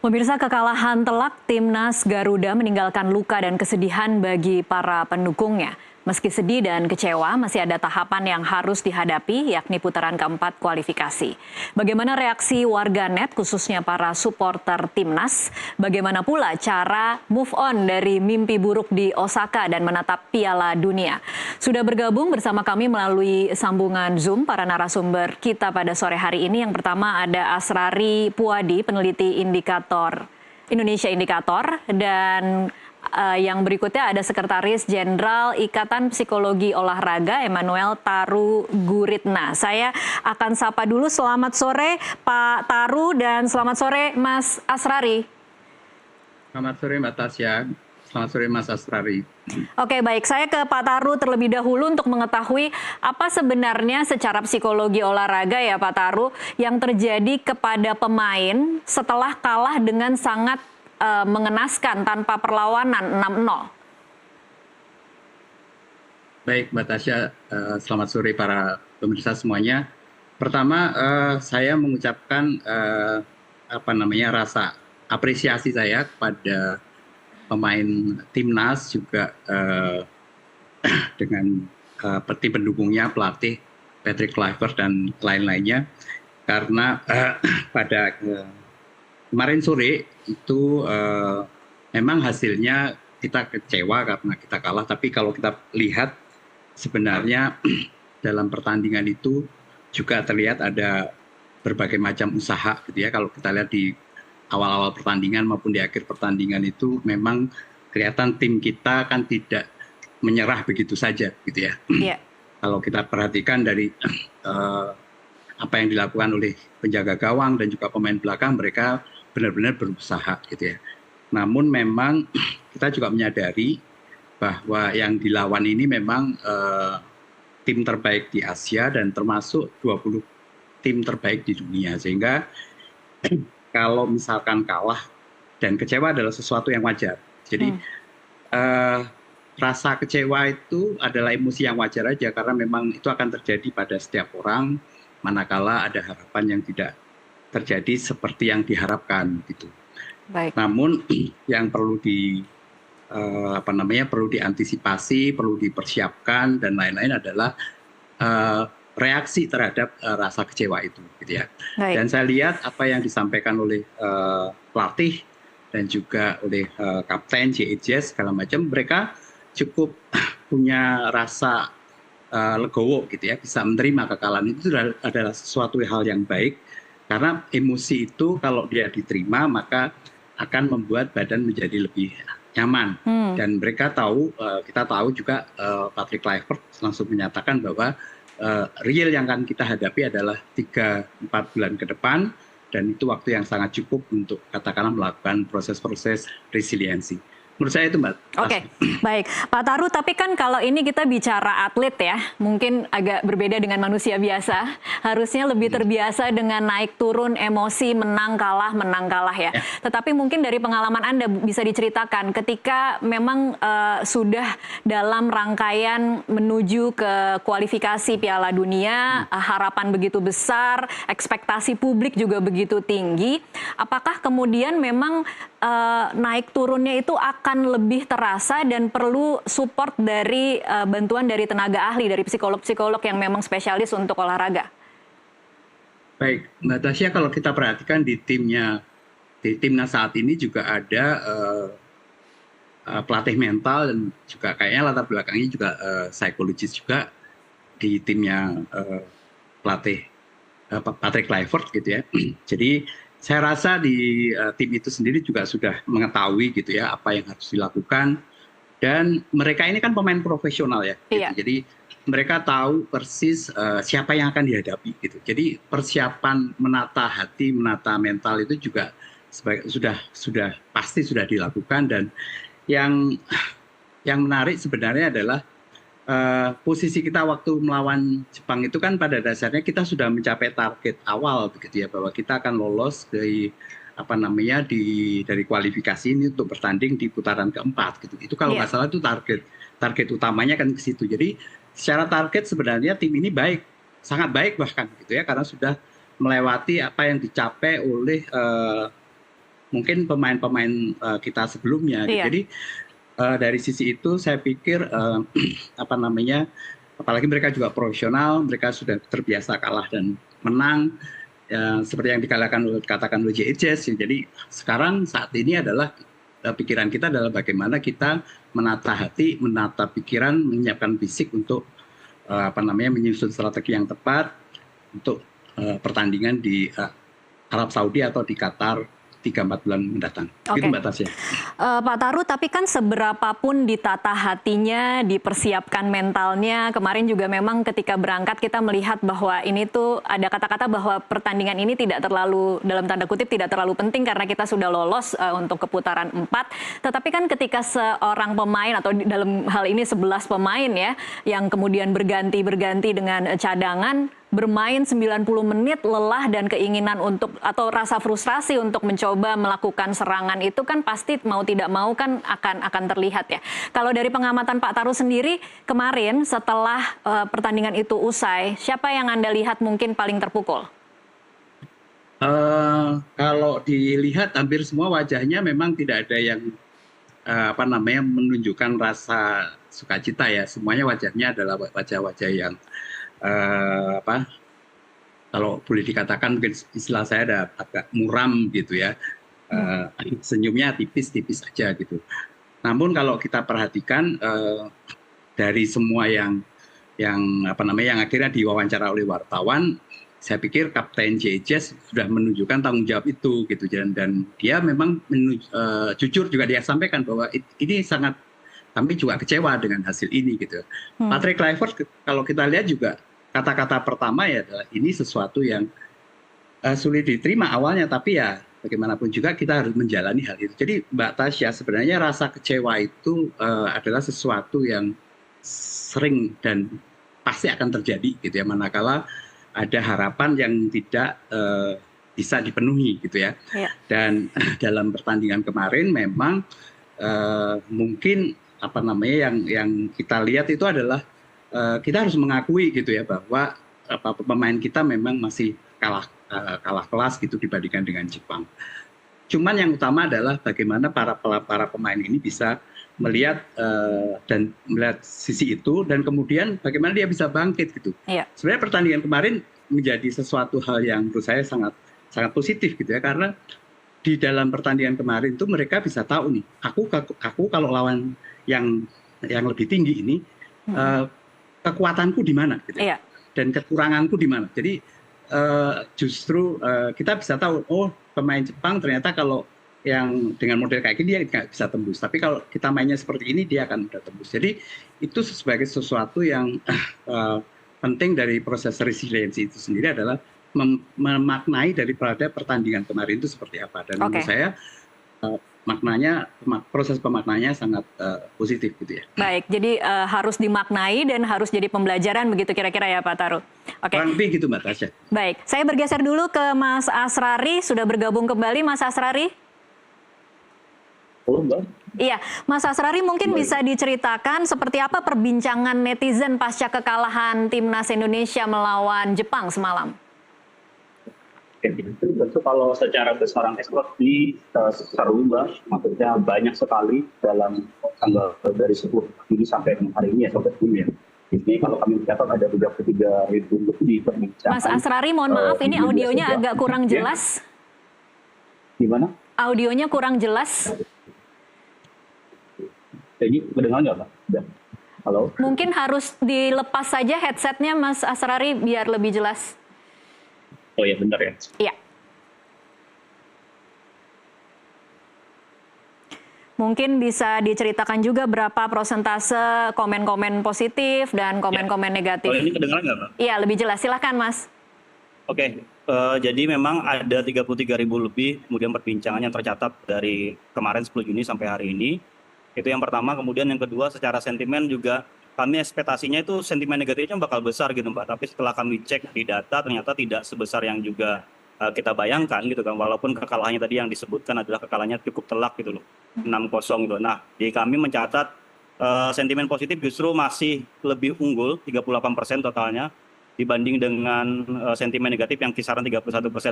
Pemirsa, kekalahan telak Timnas Garuda meninggalkan luka dan kesedihan bagi para pendukungnya. Meski sedih dan kecewa, masih ada tahapan yang harus dihadapi, yakni putaran keempat kualifikasi. Bagaimana reaksi warganet, khususnya para supporter Timnas? Bagaimana pula cara move on dari mimpi buruk di Osaka dan menatap Piala Dunia? Sudah bergabung bersama kami melalui sambungan Zoom para narasumber kita pada sore hari ini. Yang pertama ada Asrari Puadi, peneliti Indonesia Indikator, dan yang berikutnya ada Sekretaris Jenderal Ikatan Psikologi Olahraga Emmanuel Taru Guritna. Saya akan sapa dulu, selamat sore Pak Taru dan selamat sore Mas Asrari. Selamat sore Mbak Tasya, selamat sore Mas Asrari. Oke, baik, saya ke Pak Taru terlebih dahulu untuk mengetahui apa sebenarnya secara psikologi olahraga ya Pak Taru yang terjadi kepada pemain setelah kalah dengan sangat mengenaskan tanpa perlawanan 6-0. Baik Mbak Tasya, selamat sore para pemirsa semuanya. Pertama saya mengucapkan rasa apresiasi saya kepada pemain Timnas juga dengan tim pendukungnya, pelatih Patrick Kluivert dan lain-lainnya, karena pada kemarin sore itu memang hasilnya kita kecewa karena kita kalah, tapi kalau kita lihat sebenarnya dalam pertandingan itu juga terlihat ada berbagai macam usaha gitu ya. Kalau kita lihat di awal-awal pertandingan maupun di akhir pertandingan itu memang kelihatan tim kita kan tidak menyerah begitu saja gitu ya. Yeah. Kalau kita perhatikan dari apa yang dilakukan oleh penjaga gawang dan juga pemain belakang, mereka benar-benar berusaha gitu ya. Namun memang kita juga menyadari bahwa yang dilawan ini memang tim terbaik di Asia dan termasuk 20 tim terbaik di dunia, sehingga kalau misalkan kalah dan kecewa adalah sesuatu yang wajar. Jadi rasa kecewa itu adalah emosi yang wajar aja, karena memang itu akan terjadi pada setiap orang manakala ada harapan yang tidak terjadi seperti yang diharapkan gitu. Baik. Namun yang perlu perlu diantisipasi, perlu dipersiapkan dan lain-lain adalah reaksi terhadap rasa kecewa itu gitu ya. Baik. Dan saya lihat apa yang disampaikan oleh pelatih dan juga oleh kapten JEJ segala macam, mereka cukup punya rasa legowo gitu ya, bisa menerima kekalahan itu adalah sesuatu hal yang baik. Karena emosi itu kalau dia diterima maka akan membuat badan menjadi lebih nyaman. Dan mereka tahu, kita tahu juga Patrick Kluivert langsung menyatakan bahwa real yang akan kita hadapi adalah 3-4 bulan ke depan, dan itu waktu yang sangat cukup untuk katakanlah melakukan proses-proses resiliensi. Menurut saya itu Mbak. Oke, baik. Pak Taru, tapi kan kalau ini kita bicara atlet ya, mungkin agak berbeda dengan manusia biasa. Harusnya lebih terbiasa dengan naik turun emosi, menang kalah ya. Tetapi mungkin dari pengalaman Anda bisa diceritakan ketika memang sudah dalam rangkaian menuju ke kualifikasi Piala Dunia, harapan begitu besar, ekspektasi publik juga begitu tinggi. Apakah kemudian memang naik turunnya itu akan lebih terasa dan perlu support dari bantuan dari tenaga ahli, dari psikolog-psikolog yang memang spesialis untuk olahraga? Baik, Mbak Tasya, kalau kita perhatikan di timnas saat ini juga ada pelatih mental dan juga kayaknya latar belakangnya juga psikologis juga di timnya pelatih Patrick Kluivert gitu ya. Jadi saya rasa di tim itu sendiri juga sudah mengetahui gitu ya apa yang harus dilakukan, dan mereka ini kan pemain profesional ya. Gitu. Jadi mereka tahu persis siapa yang akan dihadapi gitu. Jadi persiapan menata hati, menata mental itu juga sudah pasti sudah dilakukan. Dan yang menarik sebenarnya adalah posisi kita waktu melawan Jepang itu kan pada dasarnya kita sudah mencapai target awal begitu ya, bahwa kita akan lolos dari dari kualifikasi ini untuk bertanding di putaran keempat gitu. Itu kalau nggak salah itu target utamanya kan ke situ. Jadi secara target sebenarnya tim ini baik, sangat baik bahkan gitu ya, karena sudah melewati apa yang dicapai oleh mungkin pemain-pemain kita sebelumnya. Iya. Jadi dari sisi itu saya pikir apa namanya, apalagi mereka juga profesional, mereka sudah terbiasa kalah dan menang. Seperti yang dikatakan oleh JHS. Jadi sekarang saat ini adalah pikiran kita adalah bagaimana kita menata hati, menata pikiran, menyiapkan fisik untuk menyusun strategi yang tepat untuk pertandingan di Arab Saudi atau di Qatar 3-4 bulan mendatang. Oke. Gitu Mbak Tasya. Pak Taru, tapi kan seberapapun ditata hatinya, dipersiapkan mentalnya, kemarin juga memang ketika berangkat kita melihat bahwa ini tuh ada kata-kata bahwa pertandingan ini tidak terlalu, dalam tanda kutip, tidak terlalu penting karena kita sudah lolos untuk ke putaran 4. Tetapi kan ketika seorang pemain atau dalam hal ini 11 pemain ya, yang kemudian berganti dengan cadangan, bermain 90 menit, lelah dan keinginan untuk atau rasa frustrasi untuk mencoba melakukan serangan itu kan pasti mau tidak mau kan akan terlihat ya. Kalau dari pengamatan Pak Taru sendiri kemarin setelah pertandingan itu usai, siapa yang Anda lihat mungkin paling terpukul? Kalau dilihat hampir semua wajahnya memang tidak ada yang menunjukkan rasa sukacita ya. Semuanya wajahnya adalah wajah-wajah yang kalau boleh dikatakan mungkin istilah saya ada agak muram gitu ya, senyumnya tipis-tipis aja gitu. Namun kalau kita perhatikan dari semua yang akhirnya diwawancara oleh wartawan, saya pikir Kapten JHS sudah menunjukkan tanggung jawab itu gitu, dan dia memang jujur juga dia sampaikan bahwa ini sangat, kami juga kecewa dengan hasil ini gitu. Patrick Kluivert kalau kita lihat juga kata-kata pertama ya adalah ini sesuatu yang sulit diterima awalnya, tapi ya bagaimanapun juga kita harus menjalani hal itu. Jadi Mbak Tasya, sebenarnya rasa kecewa itu adalah sesuatu yang sering dan pasti akan terjadi gitu ya, manakala ada harapan yang tidak bisa dipenuhi gitu ya. Dan dalam pertandingan kemarin memang mungkin yang kita lihat itu adalah kita harus mengakui gitu ya bahwa pemain kita memang masih kalah kelas gitu dibandingkan dengan Jepang. Cuman yang utama adalah bagaimana para pemain ini bisa melihat dan melihat sisi itu, dan kemudian bagaimana dia bisa bangkit gitu. Sebenarnya pertandingan kemarin menjadi sesuatu hal yang menurut saya sangat positif gitu ya, karena di dalam pertandingan kemarin itu mereka bisa tahu nih, aku kalau lawan yang lebih tinggi ini kekuatanku di mana gitu. Dan kekuranganku di mana. Jadi justru kita bisa tahu, oh pemain Jepang ternyata kalau yang dengan model kayak gini dia nggak bisa tembus, tapi kalau kita mainnya seperti ini dia akan mudah tembus. Jadi itu sebagai sesuatu yang penting dari proses resiliensi itu sendiri adalah memaknai daripada pertandingan kemarin itu seperti apa. Dan menurut saya proses pemaknanya sangat positif gitu ya. Baik, jadi harus dimaknai dan harus jadi pembelajaran begitu kira-kira ya Pak Taru. Oke. Kurang lebih gitu Mbak Tasya. Baik, saya bergeser dulu ke Mas Asrari, sudah bergabung kembali Mas Asrari. Halo Mbak. Iya, Mas Asrari mungkin bisa diceritakan seperti apa perbincangan netizen pasca kekalahan Timnas Indonesia melawan Jepang semalam? Tentu kalau secara besaran ekspor di seru Mbak, maksudnya banyak sekali dalam tanggal dari 10 Juni sampai hari ini ya, sampai Juni ya. Jadi kalau kami mencatat ada 33.000 lebih perbincangan. Mas Asrari, mohon maaf ini audionya agak kurang jelas. Gimana? Audionya kurang jelas. Jadi kedengaran nggak Pak? Halo? Mungkin harus dilepas saja headsetnya Mas Asrari biar lebih jelas. Oh ya, benar ya. Iya. Mungkin bisa diceritakan juga berapa persentase komen-komen positif dan komen-komen negatif. Oh, ini kedengaran nggak Pak? Iya, lebih jelas. Silahkan Mas. Oke, jadi memang ada 33.000 lebih kemudian perbincangan yang tercatat dari kemarin 10 Juni sampai hari ini. Itu yang pertama. Kemudian yang kedua, secara sentimen juga kami ekspektasinya itu sentimen negatifnya bakal besar gitu Mbak. Tapi setelah kami cek di data ternyata tidak sebesar yang juga kita bayangkan gitu kan. Walaupun kekalahannya tadi yang disebutkan adalah kekalahannya cukup telak gitu loh. 6-0 gitu. Nah, di kami mencatat sentimen positif justru masih lebih unggul, 38% totalnya dibanding dengan sentimen negatif yang kisaran 31%.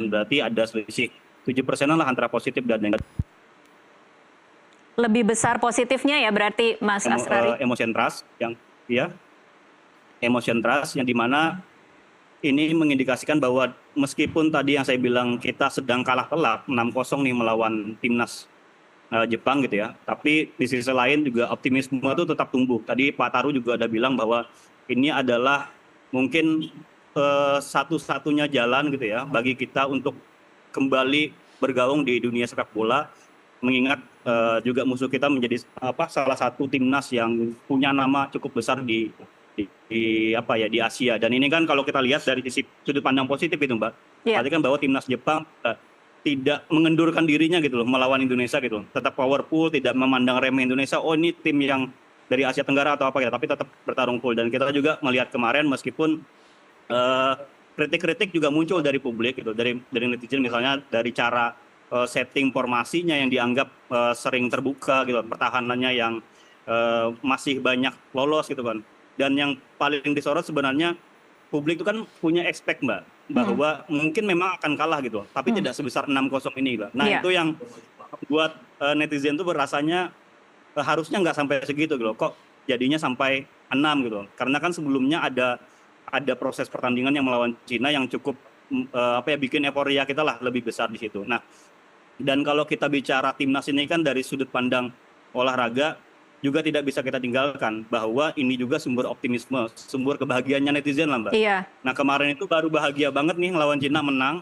Berarti ada selisih 7%-an lah antara positif dan negatif. Lebih besar positifnya ya berarti Mas Asrari? Emotion trust yang ya emotion trust yang dimana ini mengindikasikan bahwa meskipun tadi yang saya bilang kita sedang kalah telak 6-0 nih melawan timnas Jepang gitu ya, tapi di sisi lain juga optimisme itu tetap tumbuh. Tadi Pak Taru juga ada bilang bahwa ini adalah mungkin satu-satunya jalan gitu ya bagi kita untuk kembali bergaung di dunia sepak bola, mengingat juga musuh kita menjadi salah satu timnas yang punya nama cukup besar di Asia. Dan ini kan kalau kita lihat dari sisi sudut pandang positif itu Mbak, Iya. berarti kan bahwa timnas Jepang tidak mengendurkan dirinya gitu loh melawan Indonesia gitu, tetap powerful, tidak memandang remeh Indonesia. Oh ini tim yang dari Asia Tenggara atau apa ya, tapi tetap bertarung full. Dan kita juga melihat kemarin meskipun kritik-kritik juga muncul dari publik gitu, dari netizen misalnya dari cara setting formasinya yang dianggap sering terbuka gitu, pertahanannya yang masih banyak lolos gitu kan. Dan yang paling disorot sebenarnya publik itu kan punya expect Mbak, bahwa mungkin memang akan kalah gitu, tapi tidak sebesar 6-0 ini Mbak. Nah itu yang buat netizen tuh berasanya harusnya nggak sampai segitu gitu, kok jadinya sampai 6 gitu. Karena kan sebelumnya ada proses pertandingan yang melawan Cina yang cukup bikin euforia kita lah lebih besar di situ. Nah, dan kalau kita bicara timnas ini kan dari sudut pandang olahraga juga tidak bisa kita tinggalkan bahwa ini juga sumber optimisme, sumber kebahagiaannya netizen lah Mbak. Iya. Nah kemarin itu baru bahagia banget nih lawan Cina menang,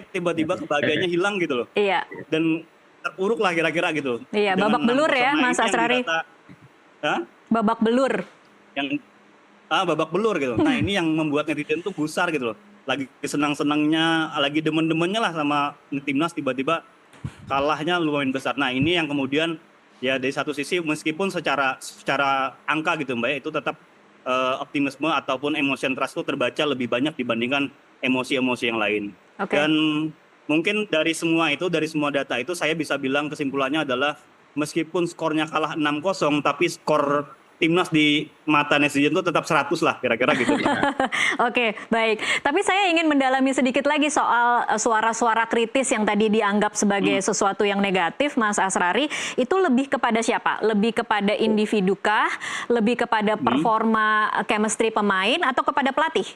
tiba-tiba kebahagiaannya hilang gitu loh. Iya. Dan terpuruk lah kira-kira gitu. Iya, babak belur ya Mas Asrari. Babak belur. Yang babak belur gitu. Nah ini yang membuat netizen tuh gusar gitu loh. Lagi senang-senangnya, lagi demen-demennya lah sama timnas, tiba-tiba kalahnya lumayan besar. Nah ini yang kemudian ya dari satu sisi meskipun secara angka gitu Mbak, itu tetap optimisme ataupun emotion trust itu terbaca lebih banyak dibandingkan emosi-emosi yang lain. Dan mungkin dari semua data itu saya bisa bilang kesimpulannya adalah meskipun skornya kalah 6-0 tapi skor timnas di mata netizen itu tetap 100 lah kira-kira gitu. Oke, baik. Tapi saya ingin mendalami sedikit lagi soal suara-suara kritis yang tadi dianggap sebagai sesuatu yang negatif, Mas Asrari. Itu lebih kepada siapa? Lebih kepada individu kah? Lebih kepada performa chemistry pemain atau kepada pelatih?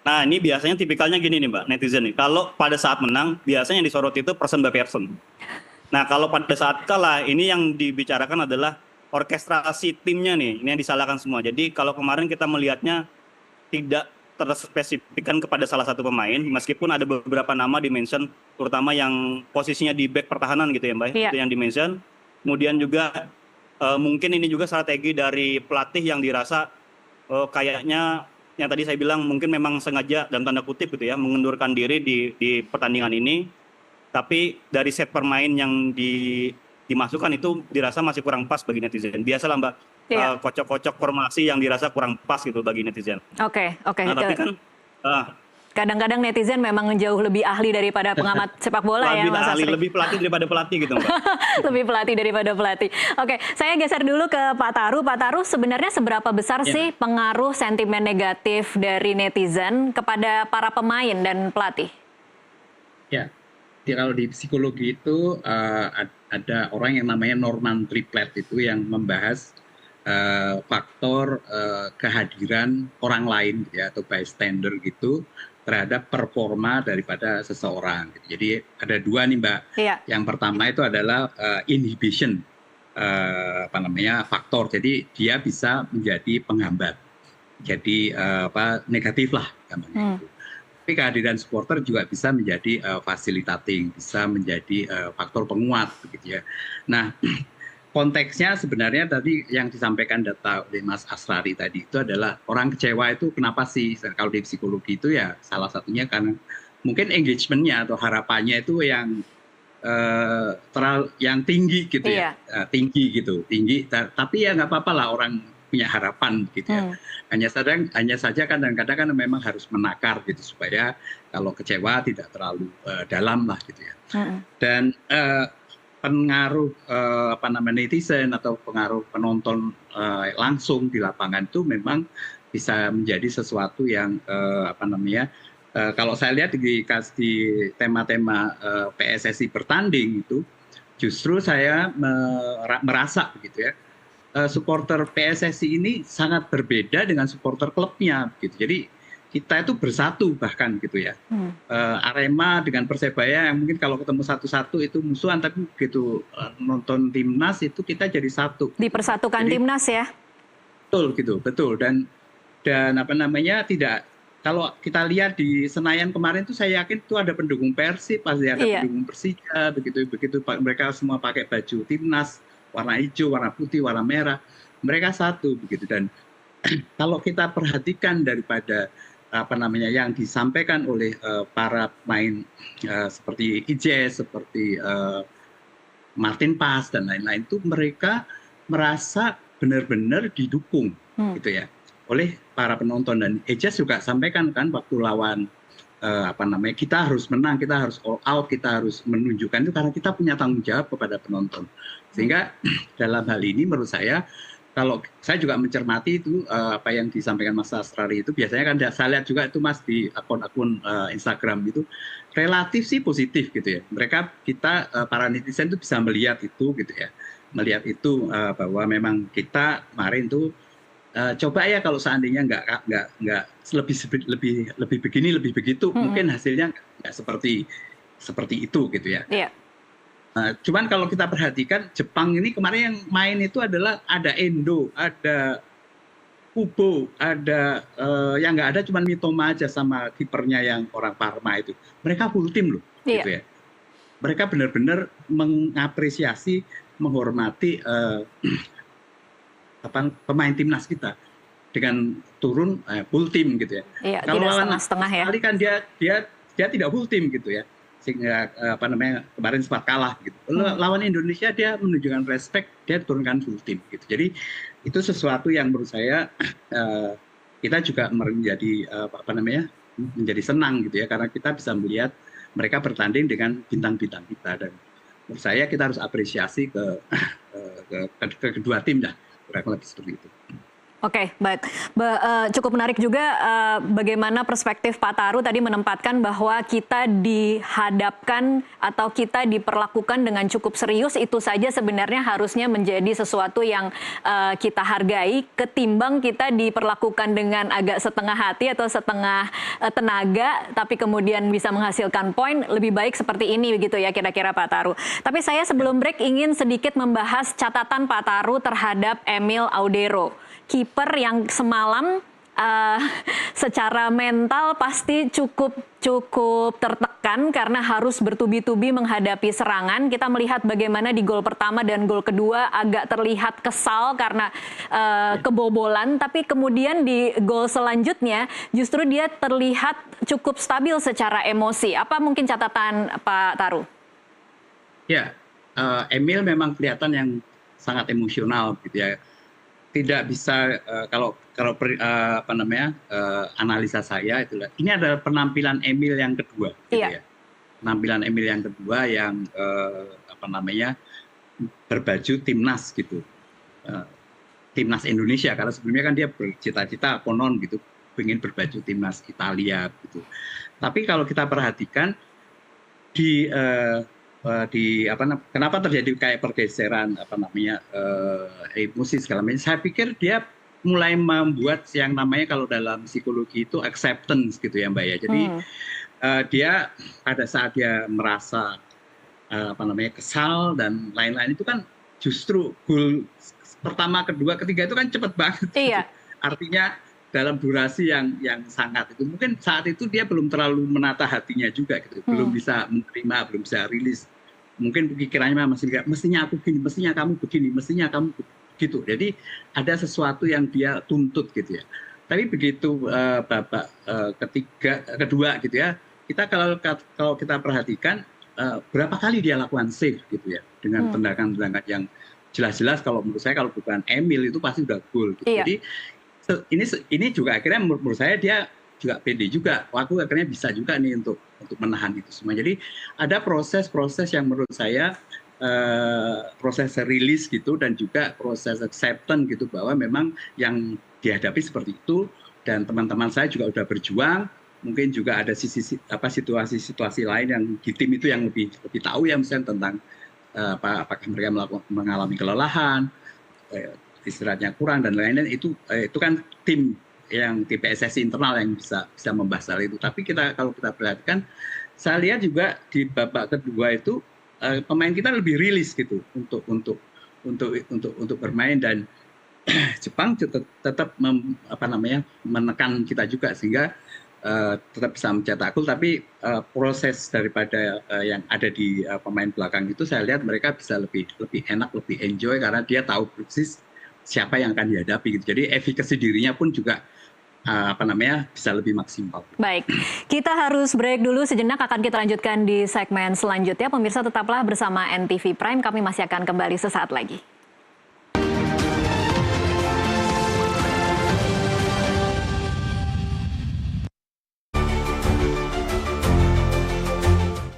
Nah ini biasanya tipikalnya gini nih Mbak, netizen nih. Kalau pada saat menang, biasanya yang disorot itu person by person. Nah kalau pada saat kalah, ini yang dibicarakan adalah orkestrasi timnya nih, ini yang disalahkan semua. Jadi kalau kemarin kita melihatnya tidak terspesifikkan kepada salah satu pemain, meskipun ada beberapa nama di-mention, terutama yang posisinya di back pertahanan gitu ya Mbak, itu yang di-mention. Kemudian juga mungkin ini juga strategi dari pelatih yang dirasa kayaknya yang tadi saya bilang mungkin memang sengaja dalam tanda kutip gitu ya, mengendurkan diri di pertandingan ini. Tapi dari set permain yang dimasukkan itu dirasa masih kurang pas bagi netizen. Biasalah Mbak, kocok-kocok formasi yang dirasa kurang pas gitu bagi netizen. Oke. Nah, tapi kan kadang-kadang netizen memang jauh lebih ahli daripada pengamat sepak bola ya Mas Asri. Lebih pelatih daripada pelatih gitu Mbak. Lebih pelatih daripada pelatih. Oke, saya geser dulu ke Pak Taru. Pak Taru, sebenarnya seberapa besar sih pengaruh sentimen negatif dari netizen kepada para pemain dan pelatih? Ya, kalau di psikologi itu ada orang yang namanya Norman Triplett itu yang membahas faktor kehadiran orang lain ya, atau bystander gitu terhadap performa daripada seseorang. Jadi ada dua nih Mbak. Yang pertama itu adalah inhibition faktor. Jadi dia bisa menjadi penghambat. Jadi negatif lah namanya itu. Tapi kehadiran supporter juga bisa menjadi facilitating, bisa menjadi faktor penguat begitu ya. Nah, konteksnya sebenarnya tadi yang disampaikan data oleh Mas Asrari tadi itu adalah orang kecewa itu kenapa sih? Kalau di psikologi itu ya salah satunya karena mungkin engagement-nya atau harapannya itu yang yang tinggi gitu ya, tinggi. Tapi ya nggak apa-apa lah orang punya harapan gitu ya. Hanya saja kadang-kadang kan memang harus menakar gitu supaya kalau kecewa tidak terlalu dalam lah gitu ya. Dan pengaruh netizen atau pengaruh penonton langsung di lapangan itu memang bisa menjadi sesuatu yang kalau saya lihat di tema-tema PSSI bertanding itu, justru saya merasa begitu ya, supporter PSSI ini sangat berbeda dengan supporter klubnya gitu. Jadi kita itu bersatu bahkan gitu ya. Arema dengan Persebaya yang mungkin kalau ketemu satu-satu itu musuhan, tapi begitu nonton timnas itu kita jadi satu. Dipersatukan Jadi, timnas ya. betul gitu, betul. Dan apa namanya, tidak, kalau kita lihat di Senayan kemarin tuh saya yakin itu ada pendukung Persib, pasti ada Iya. pendukung Persija, begitu mereka semua pakai baju timnas warna hijau, warna putih, warna merah, mereka satu begitu. Dan kalau kita perhatikan daripada apa namanya yang disampaikan oleh para pemain seperti Ijes, seperti Martin Pas dan lain-lain, itu mereka merasa benar-benar didukung gitu ya oleh para penonton. Dan Ijes juga sampaikan kan waktu lawan apa namanya, kita harus menang, kita harus all out, kita harus menunjukkan itu karena kita punya tanggung jawab kepada penonton. Sehingga dalam hal ini menurut saya, kalau saya juga mencermati itu apa yang disampaikan Mas Asrari itu, biasanya kan saya lihat juga itu Mas di akun-akun Instagram itu relatif sih positif gitu ya. Kita para netizen itu bisa melihat itu gitu ya, melihat itu bahwa memang kita kemarin tuh coba ya kalau seandainya nggak lebih begini lebih begitu, mungkin hasilnya nggak seperti itu gitu ya. Iya. Cuman kalau kita perhatikan Jepang ini kemarin yang main itu adalah ada Endo, ada Kubo, ada yang nggak ada cuman Mitoma aja sama kipernya yang orang Parma itu. Mereka full tim loh, gitu ya. Mereka benar-benar mengapresiasi, menghormati pemain timnas kita dengan turun full tim gitu ya. Iya, Kalau tidak lawan setengah-setengah ya. sekali kan dia tidak full tim gitu ya. Sehingga apa namanya kemarin sempat kalah gitu. Lawan Indonesia dia menunjukkan respect, dia turunkan full tim gitu. Jadi itu sesuatu yang menurut saya kita juga menjadi apa namanya menjadi senang gitu ya, karena kita bisa melihat mereka bertanding dengan bintang-bintang kita. Dan menurut saya kita harus apresiasi ke kedua tim dah, kurang lebih seperti itu. Oke, baik. Cukup menarik juga bagaimana perspektif Pak Taru tadi menempatkan bahwa kita dihadapkan atau kita diperlakukan dengan cukup serius, itu saja sebenarnya harusnya menjadi sesuatu yang kita hargai ketimbang kita diperlakukan dengan agak setengah hati atau setengah tenaga tapi kemudian bisa menghasilkan poin. Lebih baik seperti ini begitu ya kira-kira Pak Taru. Tapi saya sebelum break ingin sedikit membahas catatan Pak Taru terhadap Emil Audero, kiper yang semalam secara mental pasti cukup tertekan karena harus bertubi-tubi menghadapi serangan. Kita melihat bagaimana di gol pertama dan gol kedua agak terlihat kesal karena kebobolan, tapi kemudian di gol selanjutnya justru dia terlihat cukup stabil secara emosi. Apa mungkin catatan Pak Taru? Ya, Emil memang kelihatan yang sangat emosional gitu ya. Tidak bisa kalau apa namanya analisa saya itulah ini adalah penampilan Emil yang kedua gitu ya. Penampilan Emil yang kedua yang apa namanya berbaju timnas gitu, timnas Indonesia, karena sebelumnya kan dia bercita-cita konon gitu pengen berbaju timnas Italia gitu. Tapi kalau kita perhatikan di apa kenapa terjadi kayak pergeseran apa namanya emosi segala macam, saya pikir dia mulai membuat yang namanya kalau dalam psikologi itu acceptance gitu ya Mbak ya. Jadi dia pada saat dia merasa apa namanya kesal dan lain-lain itu kan justru gol pertama, kedua, ketiga itu kan cepet banget. Iya. Gitu. Artinya dalam durasi yang sangat itu, mungkin saat itu dia belum terlalu menata hatinya juga gitu, belum bisa menerima, belum bisa rilis, mungkin pikirannya masih kayak mestinya aku begini, mestinya kamu begini, mestinya kamu gitu. Jadi ada sesuatu yang dia tuntut gitu ya. Tapi begitu babak kedua gitu ya, kita kalau kita perhatikan berapa kali dia lakukan save gitu ya, dengan tendangan-tendangan yang jelas-jelas kalau menurut saya kalau bukan Emil itu pasti udah gol gitu. Jadi ini juga akhirnya menurut saya dia juga pede juga, aku akhirnya bisa juga nih untuk menahan itu semua. Jadi ada proses-proses yang menurut saya proses rilis gitu dan juga proses acceptance gitu bahwa memang yang dihadapi seperti itu, dan teman-teman saya juga udah berjuang mungkin juga ada situasi-situasi lain yang di tim itu yang lebih tahu ya, misalnya tentang apakah mereka mengalami kelelahan, istirahatnya kurang dan lain-lain. Itu kan tim PSSI internal yang bisa membahas hal itu. Tapi kalau kita perhatikan, saya lihat juga di babak kedua itu pemain kita lebih rilis gitu untuk bermain, dan Jepang tetap menekan kita juga sehingga tetap bisa mencetak gol. Tapi proses daripada yang ada di pemain belakang itu saya lihat mereka bisa lebih enak, lebih enjoy karena dia tahu persis siapa yang akan dihadapi gitu. Jadi efikasi dirinya pun juga bisa lebih maksimal. Baik, kita harus break dulu sejenak, akan kita lanjutkan di segmen selanjutnya. Pemirsa tetaplah bersama NTV Prime, kami masih akan kembali sesaat lagi.